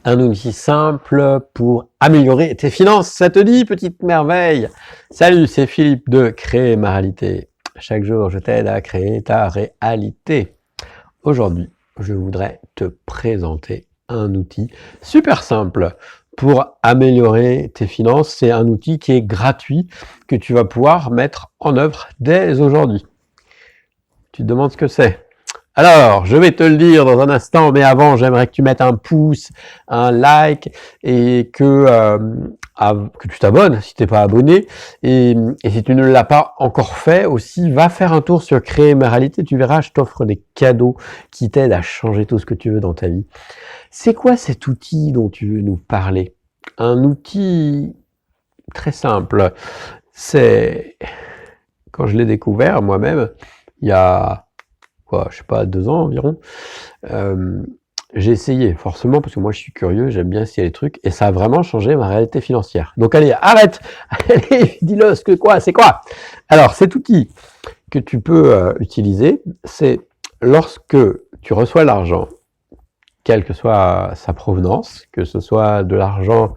Un outil simple pour améliorer tes finances. Ça te dit, petite merveille? Salut, c'est Philippe de Créer ma réalité. Chaque jour, je t'aide à créer ta réalité. Aujourd'hui, je voudrais te présenter un outil super simple pour améliorer tes finances. C'est un outil qui est gratuit, que tu vas pouvoir mettre en œuvre dès aujourd'hui. Tu te demandes ce que c'est? Alors, je vais te le dire dans un instant, mais avant, j'aimerais que tu mettes un pouce, un like et que tu t'abonnes si tu n'es pas abonné. Et si tu ne l'as pas encore fait aussi, va faire un tour sur Créer ma réalité. Tu verras, je t'offre des cadeaux qui t'aident à changer tout ce que tu veux dans ta vie. C'est quoi cet outil dont tu veux nous parler? Un outil très simple. C'est, quand je l'ai découvert moi-même, il y a je sais pas, 2 ans environ, j'ai essayé forcément parce que moi je suis curieux, j'aime bien essayer les trucs et ça a vraiment changé ma réalité financière. Donc allez, arrête, allez, dis-le, c'est quoi? Alors cet outil que tu peux utiliser, c'est lorsque tu reçois l'argent, quelle que soit sa provenance, que ce soit de l'argent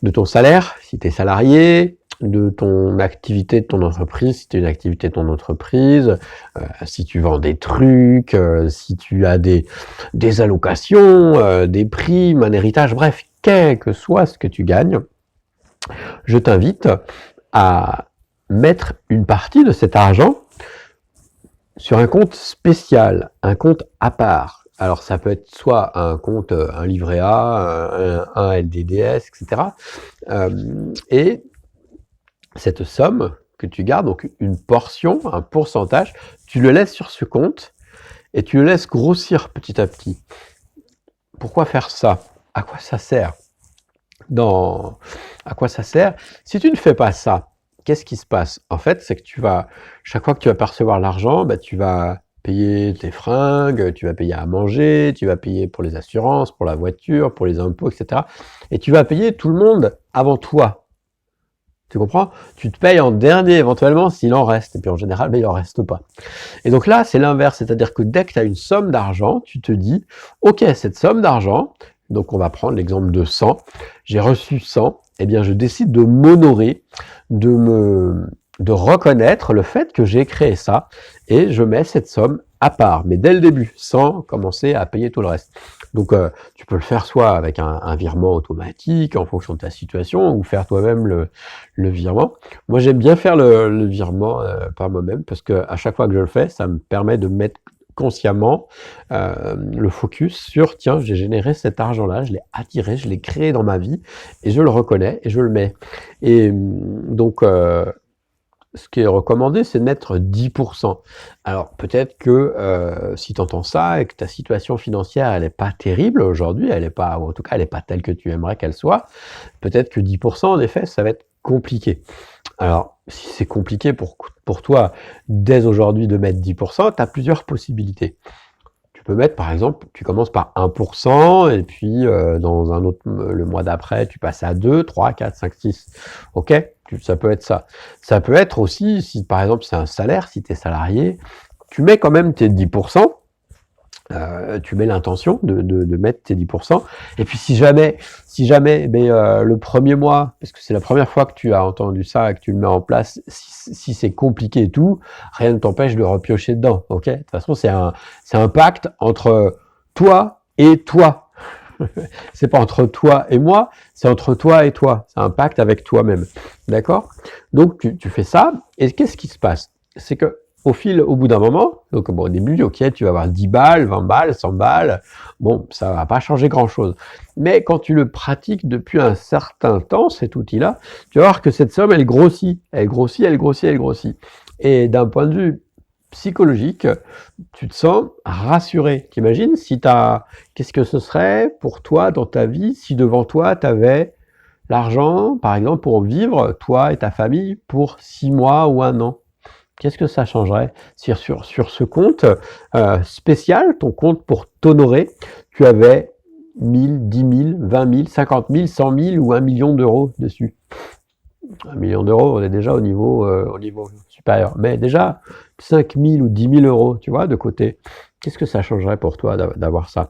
de ton salaire, si tu es salarié, de ton activité de ton entreprise, si tu as une activité de ton entreprise, si tu vends des trucs, si tu as des allocations, des primes, un héritage, bref, quel que soit ce que tu gagnes, je t'invite à mettre une partie de cet argent sur un compte spécial, un compte à part. Alors ça peut être soit un compte, un livret A, un LDDS, etc. Et cette somme que tu gardes, donc une portion, un pourcentage, tu le laisses sur ce compte et tu le laisses grossir petit à petit. Pourquoi faire ça? À quoi ça sert? À quoi ça sert? Si tu ne fais pas ça, qu'est-ce qui se passe? En fait, c'est que chaque fois que tu vas percevoir l'argent, tu vas payer tes fringues, tu vas payer à manger, tu vas payer pour les assurances, pour la voiture, pour les impôts, etc. Et tu vas payer tout le monde avant toi. Tu comprends? Tu te payes en dernier éventuellement s'il en reste. Et puis en général, il en reste pas. Et donc là, c'est l'inverse. C'est-à-dire que dès que tu as une somme d'argent, tu te dis, OK, cette somme d'argent, donc on va prendre l'exemple de 100, j'ai reçu 100, eh bien je décide de m'honorer, de reconnaître le fait que j'ai créé ça, et je mets cette somme à part, mais dès le début, sans commencer à payer tout le reste. Donc tu peux le faire soit avec un virement automatique en fonction de ta situation, ou faire toi-même le virement. Moi j'aime bien faire le virement par moi-même, parce que à chaque fois que je le fais, ça me permet de mettre consciemment le focus sur tiens, j'ai généré cet argent-là, je l'ai attiré, je l'ai créé dans ma vie, et je le reconnais, et je le mets. Et donc ce qui est recommandé, c'est de mettre 10%. Alors peut-être que si tu entends ça et que ta situation financière, elle n'est pas terrible aujourd'hui, elle n'est pas, ou en tout cas, elle n'est pas telle que tu aimerais qu'elle soit, peut-être que 10%, en effet, ça va être compliqué. Alors, si c'est compliqué pour toi, dès aujourd'hui, de mettre 10%, tu as plusieurs possibilités. Tu peux mettre, par exemple, tu commences par 1%, et puis dans un autre, le mois d'après, tu passes à 2, 3, 4, 5, 6. OK? Ça peut être ça. Ça peut être aussi, si par exemple c'est un salaire, si tu es salarié, tu mets quand même tes 10%, tu mets l'intention de mettre tes 10%, et puis si jamais le premier mois, parce que c'est la première fois que tu as entendu ça et que tu le mets en place, si c'est compliqué et tout, rien ne t'empêche de repiocher dedans, ok? De toute façon, c'est un pacte entre toi et toi. C'est pas entre toi et moi, c'est entre toi et toi. C'est un pacte avec toi-même. D'accord? Donc, tu fais ça, et qu'est-ce qui se passe? C'est que, au bout d'un moment, donc bon, au début, ok, tu vas avoir 10 balles, 20 balles, 100 balles, bon, ça va pas changer grand-chose. Mais quand tu le pratiques depuis un certain temps, cet outil-là, tu vas voir que cette somme, elle grossit, elle grossit, elle grossit, elle grossit. Et d'un point de vue psychologique, tu te sens rassuré. T'imagines qu'est-ce que ce serait pour toi dans ta vie si devant toi tu avais l'argent, par exemple, pour vivre, toi et ta famille, pour 6 mois ou 1 an? Qu'est-ce que ça changerait? Sur ce compte spécial, ton compte pour t'honorer, tu avais 1000, 10 000, 20 000, 50 000, 100 000 ou 1 million d'euros dessus. 1 million d'euros, on est déjà au niveau supérieur. Mais déjà, 5 000 ou 10 000 euros, tu vois, de côté. Qu'est-ce que ça changerait pour toi d'avoir ça?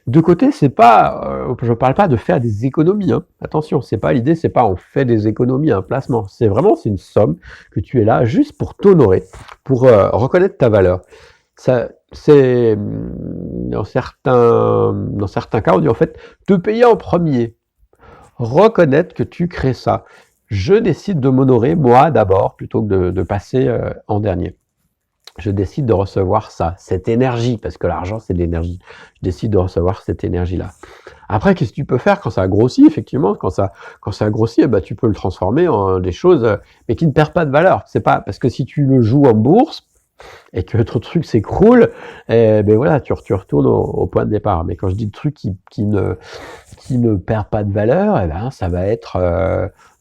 De côté, c'est pas, je parle pas de faire des économies, hein. Attention, c'est pas l'idée, c'est pas on fait des économies, un placement. C'est vraiment, c'est une somme que tu es là juste pour t'honorer, pour reconnaître ta valeur. Ça, c'est dans certains cas, on dit en fait te payer en premier, reconnaître que tu crées ça. Je décide de m'honorer moi d'abord plutôt que de passer en dernier. Je décide de recevoir ça, cette énergie, parce que l'argent, c'est de l'énergie. Je décide de recevoir cette énergie-là. Après, qu'est-ce que tu peux faire quand ça grossit, effectivement, quand ça grossit, eh ben, tu peux le transformer en des choses, mais qui ne perdent pas de valeur. C'est pas, parce que si tu le joues en bourse, et que ton truc s'écroule, ben voilà, tu retournes au point de départ. Mais quand je dis le truc qui ne perd pas de valeur, eh ben, ça va être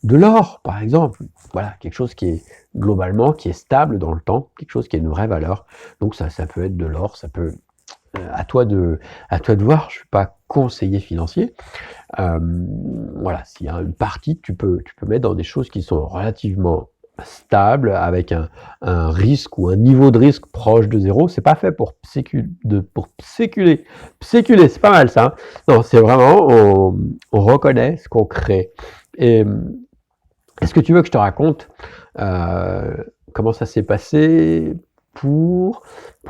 de l'or, par exemple. Voilà, quelque chose qui est globalement, qui est stable dans le temps, quelque chose qui a une vraie valeur. Donc ça peut être de l'or, ça peut... à toi de voir, je suis pas conseiller financier. Voilà, s'il y a une partie que tu peux mettre dans des choses qui sont relativement stable, avec un risque ou un niveau de risque proche de zéro, c'est pas fait pour spéculer. Spéculer, c'est pas mal ça. Hein. Non, c'est vraiment, on reconnaît ce qu'on crée. Et est-ce que tu veux que je te raconte comment ça s'est passé pour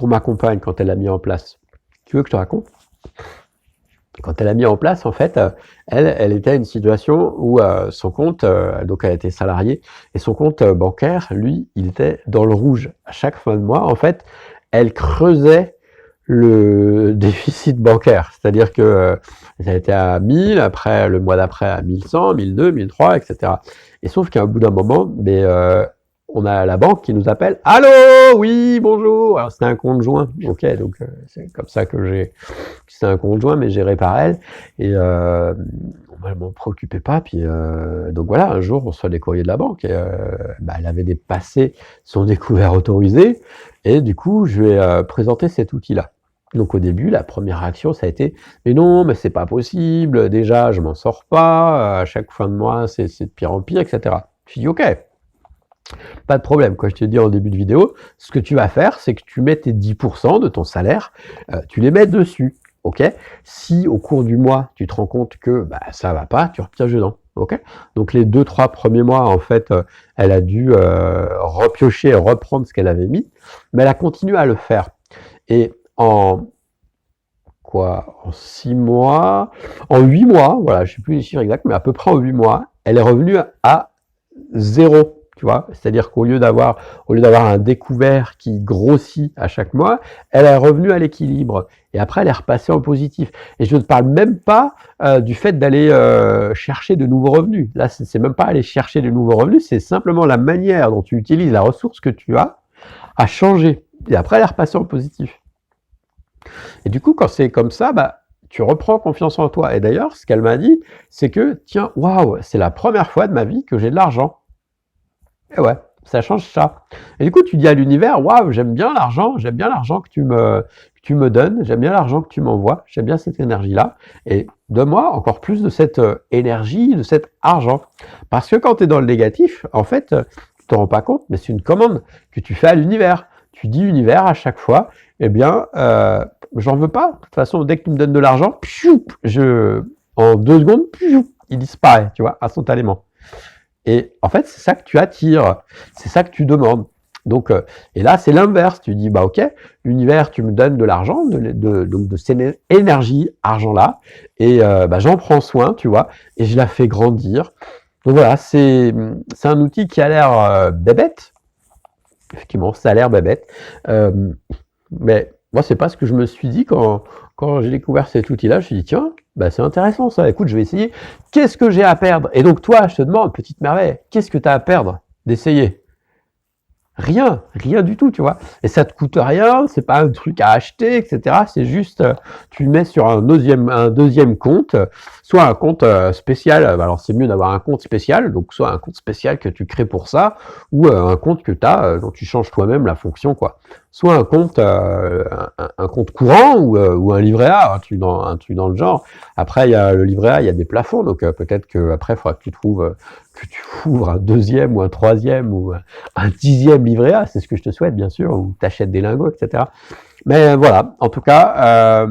ma compagne quand elle l'a mis en place? Tu veux que je te raconte? Quand elle a mis en place, en fait, elle était à une situation où son compte, donc elle était salariée, et son compte bancaire, lui, il était dans le rouge. À chaque fin de mois, en fait, elle creusait le déficit bancaire. C'est-à-dire que ça a été à 1000, après, le mois d'après, à 1100, 1200, 1300, etc. Et sauf qu'à un bout d'un moment, on a la banque qui nous appelle. Allô, oui, bonjour. Alors c'était un compte joint. Ok, donc c'est comme ça que c'est un compte joint, mais géré par elle. Et elle m'en préoccupait pas. Puis donc voilà, un jour on reçoit des courriers de la banque. Et, elle avait dépassé son découvert autorisé. Et du coup, je lui ai présenté cet outil-là. Donc au début, la première réaction, ça a été « Mais non, mais c'est pas possible, déjà, je m'en sors pas, à chaque fin de mois, c'est de pire en pire, etc. » Je lui ai dit « Ok, pas de problème, quoi. Je te dis en début de vidéo, ce que tu vas faire, c'est que tu mets tes 10% de ton salaire, tu les mets dessus, ok? Si au cours du mois, tu te rends compte que ça va pas, tu repioches dedans, ok? Donc les 2-3 premiers mois, en fait, elle a dû repiocher et reprendre ce qu'elle avait mis, mais elle a continué à le faire. Et en 6 mois, en 8 mois, voilà, je sais plus les chiffres exacts, mais à peu près en 8 mois, elle est revenue à 0. Tu vois, c'est-à-dire qu'au lieu d'avoir un découvert qui grossit à chaque mois, elle est revenue à l'équilibre. Et après, elle est repassée en positif. Et je ne parle même pas du fait d'aller chercher de nouveaux revenus. Là, c'est même pas aller chercher de nouveaux revenus, c'est simplement la manière dont tu utilises la ressource que tu as à changer. Et après, elle est repassée en positif. Et du coup, quand c'est comme ça, tu reprends confiance en toi. Et d'ailleurs, ce qu'elle m'a dit, c'est que, tiens, waouh, c'est la première fois de ma vie que j'ai de l'argent. Et ouais, ça change ça. Et du coup, tu dis à l'univers, waouh, j'aime bien l'argent que tu me donnes, j'aime bien l'argent que tu m'envoies, j'aime bien cette énergie-là. Et donne-moi encore plus de cette énergie, de cet argent. Parce que quand tu es dans le négatif, en fait, tu te rends pas compte, mais c'est une commande que tu fais à l'univers. Tu dis univers à chaque fois, eh bien, j'en veux pas. De toute façon, dès que tu me donnes de l'argent, en 2 secondes, il disparaît, tu vois, instantanément. Et en fait, c'est ça que tu attires, c'est ça que tu demandes. Donc, et là, c'est l'inverse. Tu dis, ok, l'univers, tu me donnes de l'argent, donc de cette énergie, argent-là, et j'en prends soin, tu vois, et je la fais grandir. Donc voilà, c'est un outil qui a l'air bébête. Effectivement, ça a l'air bébête. Mais moi, c'est pas ce que je me suis dit quand j'ai découvert cet outil-là. Je me suis dit, tiens, c'est intéressant ça, écoute, je vais essayer. Qu'est-ce que j'ai à perdre? Et donc toi, je te demande, petite merveille, qu'est-ce que tu as à perdre d'essayer? Rien du tout, tu vois. Et ça te coûte rien, c'est pas un truc à acheter, etc. C'est juste, tu le mets sur un deuxième compte, soit un compte spécial. Alors c'est mieux d'avoir un compte spécial, donc soit un compte spécial que tu crées pour ça, ou un compte que tu as, dont tu changes toi-même la fonction, quoi. Soit un compte courant ou un livret A, un truc dans le genre. Après, il y a le livret A, il y a des plafonds, donc peut-être que après, il faudra que tu trouves que tu ouvres un 2e ou un 3e ou un 10e livret A, c'est ce que je te souhaite bien sûr, ou tu achètes des lingots, etc. Mais voilà, en tout cas,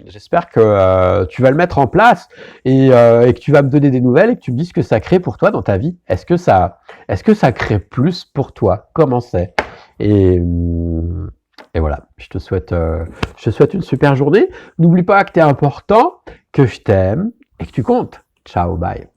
j'espère que tu vas le mettre en place et que tu vas me donner des nouvelles et que tu me dises ce que ça crée pour toi dans ta vie. Est-ce que ça crée plus pour toi? Comment c'est? Et, hum, et voilà, je te souhaite une super journée. N'oublie pas que tu es important, que je t'aime et que tu comptes. Ciao, bye.